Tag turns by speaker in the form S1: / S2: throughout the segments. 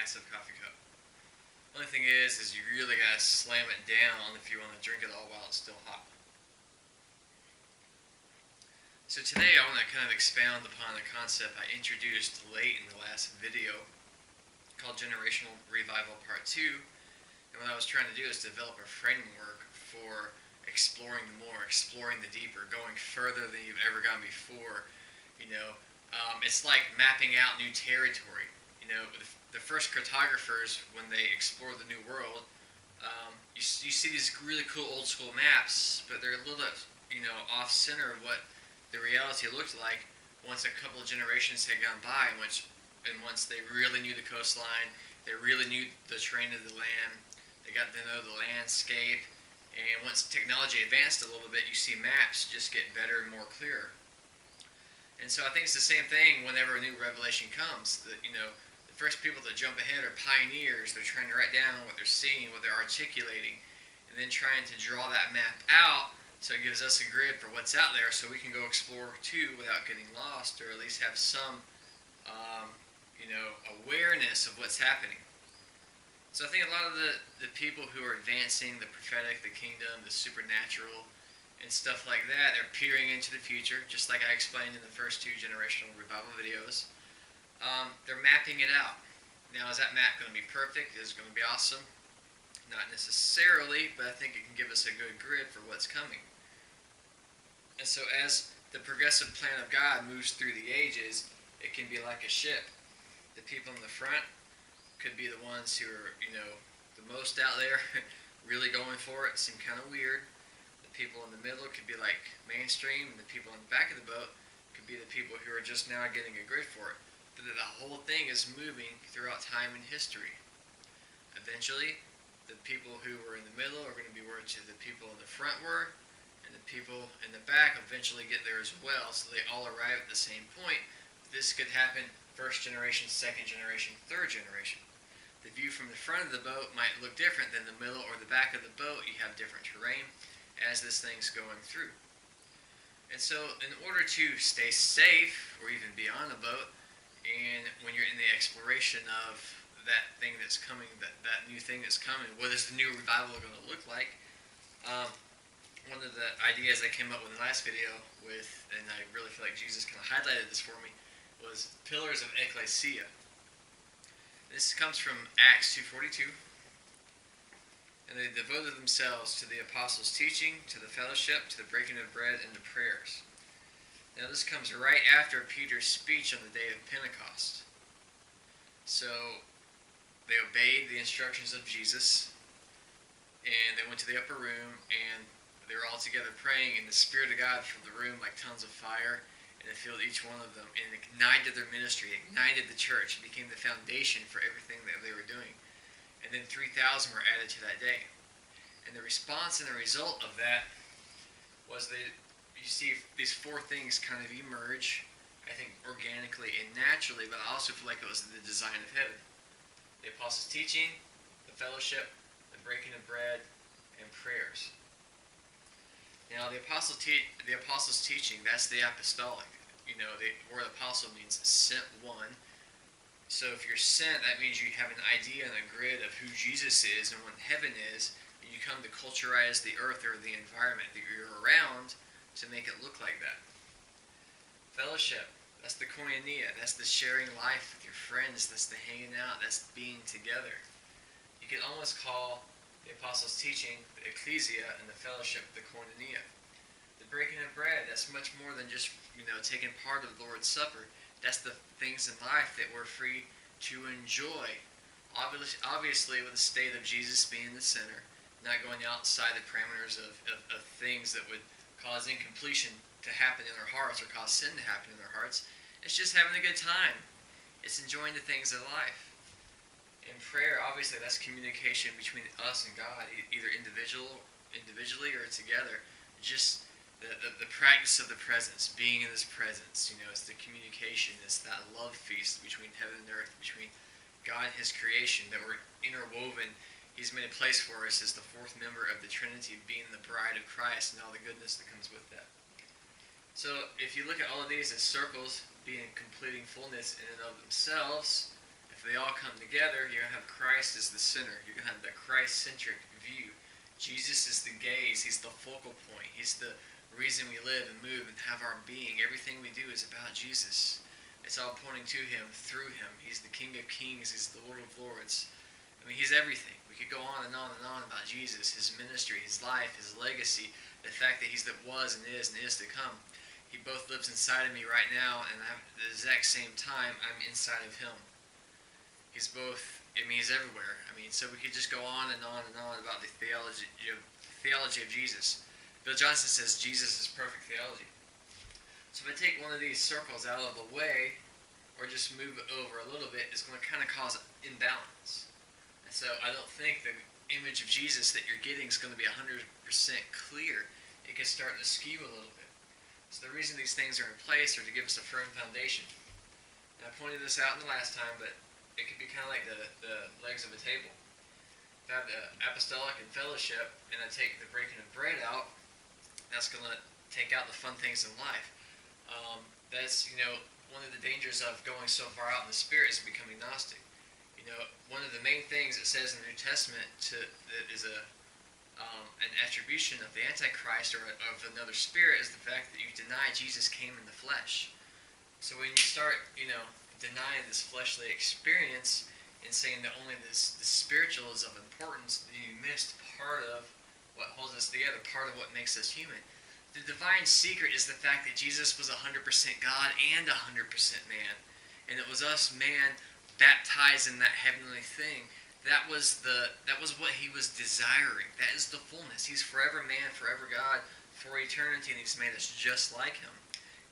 S1: massive coffee cup. Only thing is you really gotta slam it down if you want to drink it all while it's still hot. So today I want to kind of expound upon a concept I introduced late in the last video called Generational Revival Part 2. And what I was trying to do is develop a framework for exploring more, exploring the deeper, going further than you've ever gone before. It's like mapping out new territory. The first cartographers, when they explored the New World, you see these really cool old school maps, but they're a little bit, off center of what the reality looked like once a couple of generations had gone by, and once they really knew the coastline, they really knew the terrain of the land, they got to know the landscape, and once technology advanced a little bit, you see maps just get better and more clear. And so I think it's the same thing whenever a new revelation comes. The first people that jump ahead are pioneers. They're trying to write down what they're seeing, what they're articulating, and then trying to draw that map out so it gives us a grid for what's out there so we can go explore too without getting lost, or at least have some awareness of what's happening. So I think a lot of the people who are advancing the prophetic, the kingdom, the supernatural, and stuff like that, they're peering into the future, just like I explained in the first two generational revival videos. They're mapping it out. Now, is that map going to be perfect? Is it going to be awesome? Not necessarily, but I think it can give us a good grid for what's coming. And so as the progressive plan of God moves through the ages, it can be like a ship. The people in the front could be the ones who are, the most out there, really going for it, seem kind of weird. People in the middle could be like mainstream, and the people in the back of the boat could be the people who are just now getting a grid for it. But the whole thing is moving throughout time and history. Eventually, the people who were in the middle are going to be where the people in the front were, and the people in the back eventually get there as well, so they all arrive at the same point. This could happen first generation, second generation, third generation. The view from the front of the boat might look different than the middle or the back of the boat. You have different terrain as this thing's going through. And so in order to stay safe, or even be on a boat, and when you're in the exploration of that thing that's coming, that new thing that's coming, what is the new revival going to look like? One of the ideas I came up with in the last video and I really feel like Jesus kind of highlighted this for me, was pillars of Ecclesia. This comes from Acts 2:42. And they devoted themselves to the apostles' teaching, to the fellowship, to the breaking of bread, and to prayers. Now this comes right after Peter's speech on the day of Pentecost. So they obeyed the instructions of Jesus, and they went to the upper room, and they were all together praying, and the Spirit of God filled the room like tongues of fire, and it filled each one of them, and it ignited their ministry, ignited the church, it became the foundation for everything that they were doing. And then 3,000 were added to that day. And the response and the result of that was that you see these four things kind of emerge, I think, organically and naturally, but I also feel like it was the design of heaven. The apostles' teaching, the fellowship, the breaking of bread, and prayers. Now, the apostles' teaching, that's the apostolic. The word apostle means sent one. So if you're sent, that means you have an idea and a grid of who Jesus is and what heaven is, and you come to culturize the earth or the environment that you're around to make it look like that. Fellowship, that's the koinonia, that's the sharing life with your friends, that's the hanging out, that's being together. You could almost call the apostles' teaching the Ecclesia and the fellowship the koinonia. The breaking of bread, that's much more than just, taking part of the Lord's Supper. That's the things in life that we're free to enjoy. Obviously, with the state of Jesus being the center, not going outside the parameters of things that would cause incompletion to happen in our hearts or cause sin to happen in our hearts. It's just having a good time. It's enjoying the things of life. In prayer, obviously, that's communication between us and God, either individually or together. Just the practice of the presence, being in His presence, it's the communication, it's that love feast between heaven and earth, between God and His creation, that we're interwoven. He's made a place for us as the fourth member of the Trinity, being the bride of Christ and all the goodness that comes with that. So if you look at all of these as circles being completing fullness in and of themselves, I if they all come together, you're going to have Christ as the center. You're going to have the Christ-centric view. Jesus is the gaze. He's the focal point. He's the reason we live and move and have our being. Everything we do is about Jesus. It's all pointing to him, through him. He's the King of Kings. He's the Lord of Lords. I mean, he's everything. We could go on and on and on about Jesus, his ministry, his life, his legacy, the fact that he's that was and is to come. He both lives inside of me right now, and at the exact same time, I'm inside of him. He's both, he's everywhere. So we could just go on and on and on about the theology of Jesus. Bill Johnson says Jesus is perfect theology. So if I take one of these circles out of the way, or just move it over a little bit, it's going to kind of cause imbalance. And so I don't think the image of Jesus that you're getting is going to be 100% clear. It can start to skew a little bit. So the reason these things are in place are to give us a firm foundation. And I pointed this out in the last time, but it could be kind of like the legs of a table. If I have the apostolic and fellowship, and I take the breaking of bread out, that's going to take out the fun things in life. That's, one of the dangers of going so far out in the Spirit is becoming Gnostic. One of the main things it says in the New Testament that is an attribution of the Antichrist or of another spirit is the fact that you deny Jesus came in the flesh. So when you start, denying this fleshly experience and saying that only the spiritual is of importance, you missed part of what holds us together, part of what makes us human. The divine secret is the fact that Jesus was 100% God and 100% man. And it was us, man, baptized in that heavenly thing. That was what he was desiring. That is the fullness. He's forever man, forever God, for eternity, and he's made us just like him.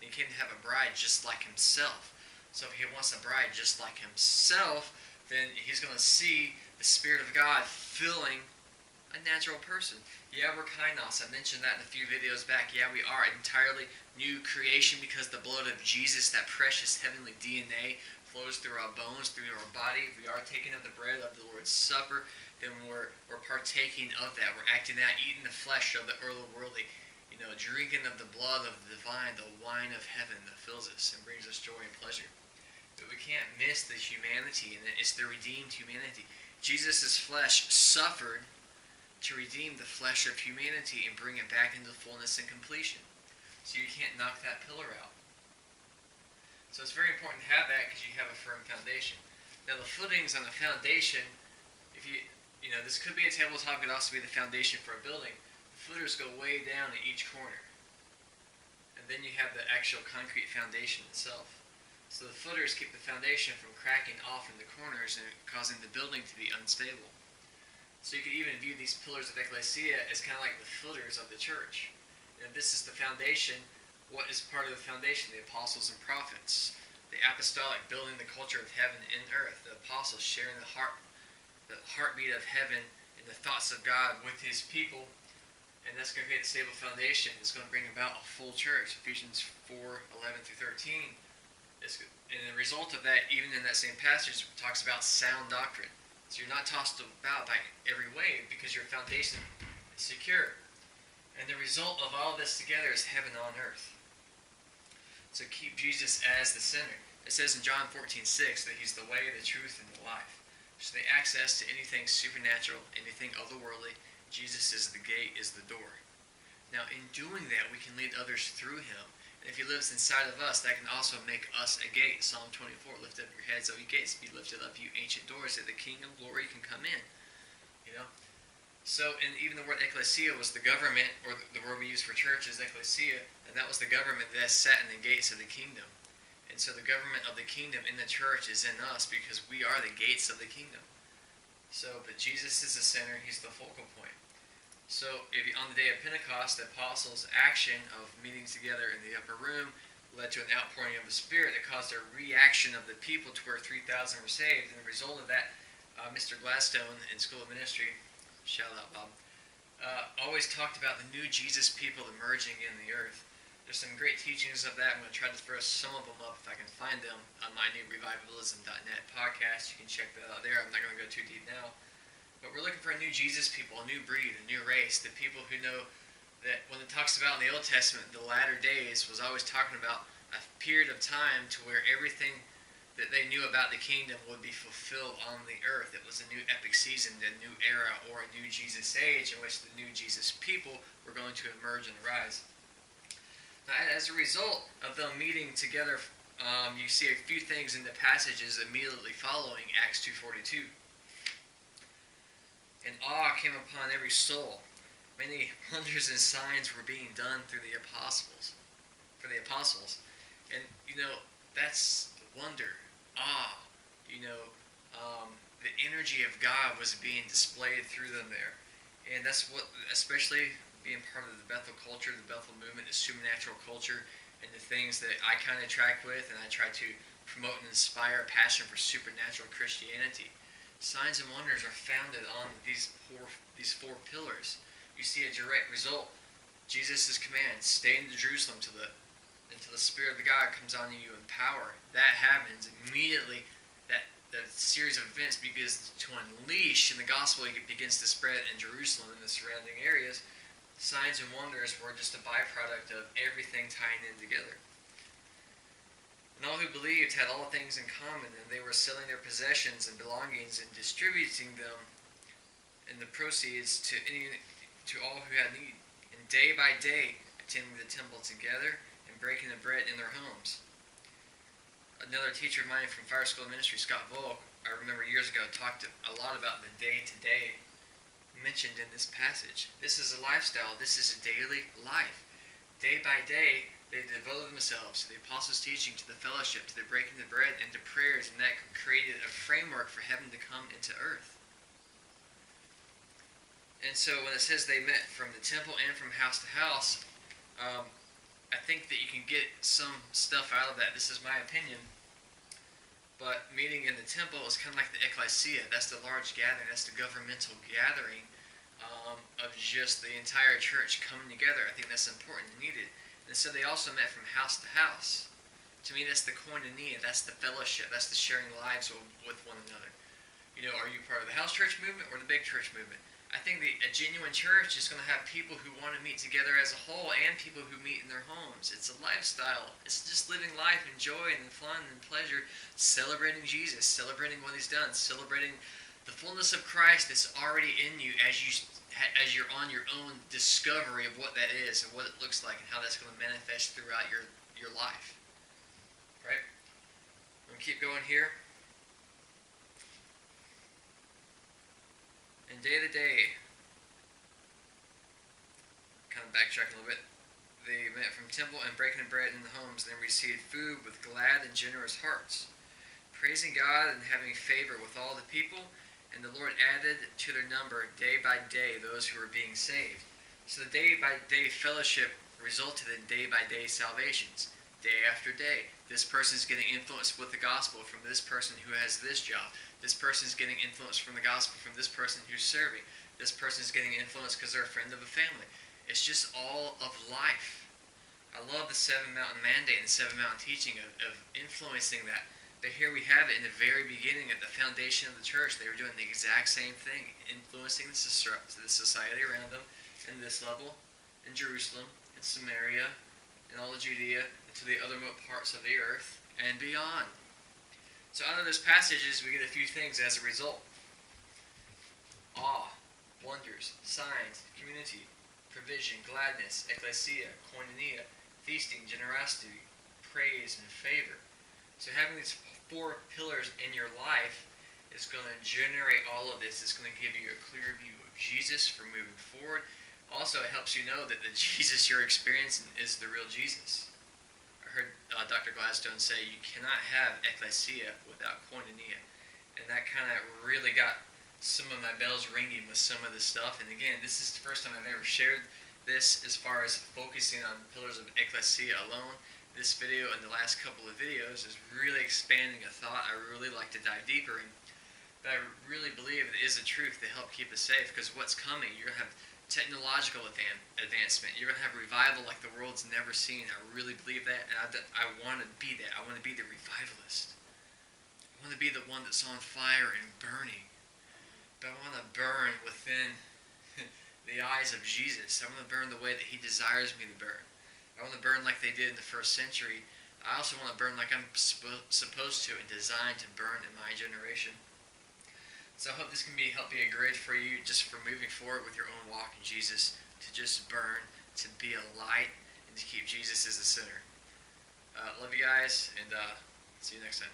S1: And he came to have a bride just like himself. So if he wants a bride just like himself, then he's going to see the Spirit of God filling a natural person. Yeah, we're kainos. I mentioned that in a few videos back. Yeah, we are entirely new creation because the blood of Jesus, that precious heavenly DNA, flows through our bones, through our body. If we are taking of the bread of the Lord's Supper, then we're partaking of that. We're acting out, eating the flesh of the otherworldly, drinking of the blood of the divine, the wine of heaven that fills us and brings us joy and pleasure. But we can't miss the humanity, and it's the redeemed humanity. Jesus' flesh suffered to redeem the flesh of humanity and bring it back into fullness and completion. So you can't knock that pillar out. So it's very important to have that because you have a firm foundation. Now the footings on the foundation, if this could be a tabletop, it could also be the foundation for a building. The footers go way down at each corner. And then you have the actual concrete foundation itself. So the footers keep the foundation from cracking off in the corners and causing the building to be unstable. So you could even view these pillars of Ecclesia as kind of like the footers of the church. And this is the foundation. What is part of the foundation? The apostles and prophets. The apostolic building the culture of heaven and earth. The apostles sharing the heartbeat of heaven and the thoughts of God with his people. And that's going to create a stable foundation. It's going to bring about a full church. Ephesians 4:11-13. And the result of that, even in that same passage, talks about sound doctrine. So you're not tossed about by every wave because your foundation is secure. And the result of all this together is heaven on earth. So keep Jesus as the center. It says in John 14:6 that he's the way, the truth, and the life. So the access to anything supernatural, anything otherworldly, Jesus is the gate, is the door. Now in doing that, we can lead others through him. And if he lives inside of us, that can also make us a gate. Psalm 24, lift up your heads, O ye gates, be lifted up, you ancient doors, that the King of glory can come in. So, and even the word ecclesia was the government, or the word we use for church is ecclesia, and that was the government that sat in the gates of the kingdom. And so the government of the kingdom in the church is in us because we are the gates of the kingdom. So, but Jesus is the center, he's the focal point. So, on the day of Pentecost, the apostles' action of meeting together in the upper room led to an outpouring of the Spirit that caused a reaction of the people to where 3,000 were saved. And the result of that, Mr. Gladstone in School of Ministry, shout out Bob, always talked about the new Jesus people emerging in the earth. There's some great teachings of that. I'm going to try to throw some of them up if I can find them on my new revivalism.net podcast. You can check that out there. I'm not going to go too deep now. But we're looking for a new Jesus people, a new breed, a new race, the people who know that when it talks about in the Old Testament, the latter days was always talking about a period of time to where everything that they knew about the kingdom would be fulfilled on the earth. It was a new epic season, a new era, or a new Jesus age in which the new Jesus people were going to emerge and rise. Now, as a result of them meeting together, you see a few things in the passages immediately following Acts 2:42. And awe came upon every soul. Many wonders and signs were being done through the apostles. And, that's wonder, awe. The energy of God was being displayed through them there. And that's what, especially being part of the Bethel culture, the Bethel movement, the supernatural culture, and the things that I kind of track with, and I try to promote and inspire a passion for supernatural Christianity. Signs and wonders are founded on these four pillars. You see a direct result. Jesus' command, stay in Jerusalem until the Spirit of God comes on you in power. That happens immediately. The series of events begins to unleash, and the gospel begins to spread in Jerusalem and the surrounding areas. Signs and wonders were just a byproduct of everything tying in together. And all who believed had all things in common, and they were selling their possessions and belongings and distributing them and the proceeds to all who had need. And day by day, attending the temple together and breaking the bread in their homes. Another teacher of mine from Fire School Ministry, Scott Volk, I remember years ago, talked a lot about the day-to-day mentioned in this passage. This is a lifestyle. This is a daily life. Day by day, they devoted themselves to the apostles' teaching, to the fellowship, to the breaking the bread, and to prayers, and that created a framework for heaven to come into earth. And so when it says they met from the temple and from house to house, I think that you can get some stuff out of that. This is my opinion. But meeting in the temple is kind of like the Ecclesia. That's the large gathering. That's the governmental gathering of just the entire church coming together. I think that's important and needed. And so they also met from house to house. To me, that's the koinonia. That's the fellowship. That's the sharing lives with one another. Are you part of the house church movement or the big church movement? I think a genuine church is going to have people who want to meet together as a whole and people who meet in their homes. It's a lifestyle. It's just living life in joy and fun and pleasure, celebrating Jesus, celebrating what He's done, celebrating the fullness of Christ that's already in you as you're on your own discovery of what that is and what it looks like and how that's going to manifest throughout your life. Right? I'm going to keep going here. And day to day, kind of backtracking a little bit, they met from temple and breaking the bread in the homes, and then received food with glad and generous hearts, praising God and having favor with all the people. And the Lord added to their number day by day those who were being saved. So the day by day fellowship resulted in day by day salvations. Day after day, this person is getting influenced with the gospel from this person who has this job. This person is getting influenced from the gospel from this person who's serving. This person is getting influenced because they're a friend of a family. It's just all of life. I love the Seven Mountain Mandate and the Seven Mountain teaching of influencing that. But here we have it in the very beginning, at the foundation of the church. They were doing the exact same thing, influencing the society around them in this level, in Jerusalem, in Samaria, in all of Judea, and to the othermost parts of the earth, and beyond. So out of those passages, we get a few things as a result. Awe, wonders, signs, community, provision, gladness, ecclesia, koinonia, feasting, generosity, praise, and favor. So having these four pillars in your life is going to generate all of this. It's going to give you a clear view of Jesus for moving forward. Also, it helps you know that the Jesus you're experiencing is the real Jesus. I heard Dr. Gladstone say you cannot have ecclesia without koinonia. And that kind of really got some of my bells ringing with some of this stuff. And again, this is the first time I've ever shared this as far as focusing on pillars of ecclesia alone. This video and the last couple of videos is really expanding a thought I really like to dive deeper in. But I really believe it is a truth to help keep us safe, because what's coming, you're going to have technological advancement. You're going to have revival like the world's never seen. I really believe that, and I want to be that. I want to be the revivalist. I want to be the one that's on fire and burning. But I want to burn within the eyes of Jesus. I want to burn the way that He desires me to burn. I want to burn like they did in the first century I also want to burn like I'm supposed to and designed to burn in my generation. So I hope this can help be a grid for you just for moving forward with your own walk in Jesus, to just burn, to be a light, and to keep Jesus as the center. Love you guys, and see you next time.